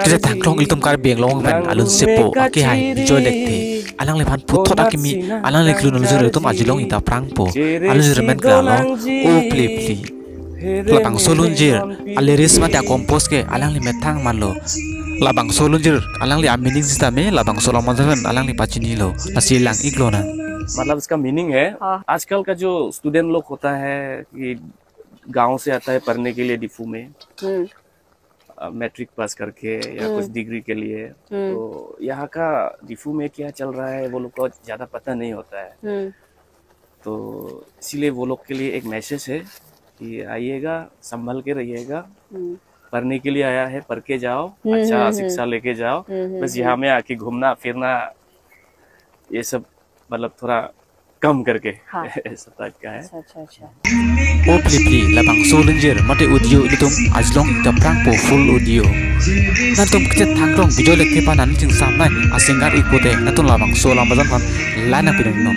kita tangklong iltum kar biang long men alun sepo aki hai joy lekte alang le phan puthot akimi alang le klun alun tum ajilong ita prang po alun jermen kralong o pli pli labang solunjir aleris mata kompos ke alang le methang manlo labang solunjir alang le amining sistame labang solomon alang le pachini lo asilang iglona मतलब इसका meaning है आजकल का जो student लोग होता है कि गांव से आता है पढ़ने के लिए डिफू में मैट्रिक पास करके या कुछ डिग्री के लिए तो यहाँ का डिफू में क्या चल रहा है वो लोग को ज्यादा पता नहीं होता है तो इसीलिए वो लोग के लिए एक मैसेज है कि आइएगा संभल के रहिएगा पढ़ने के लिए आया है पढ़ के जाओ अच्छा शिक्षा लेके जाओ बस यहाँ में आके घूमना फिरना ये सब मतलब थोड़ा कम करके ऐसा टाइप का है ओ प्ली प्ली labang solunjir mate audio itum ajlong ita prang po full audio natum kete thangrong video lekte panan ting samnai asingar ikote natun labang solam bazan pan lana pinung no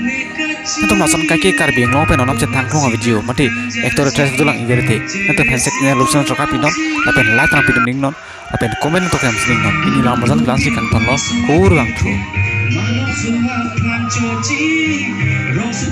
natum nason kake kar biang long pen onam che thangrong video mate actor actress dulang igerete natum fansek ne lupsan troka pinon lapen like tang pinung ning non lapen comment to kam sing non ini lam bazan glansi kan ton lo kurang tru Rosso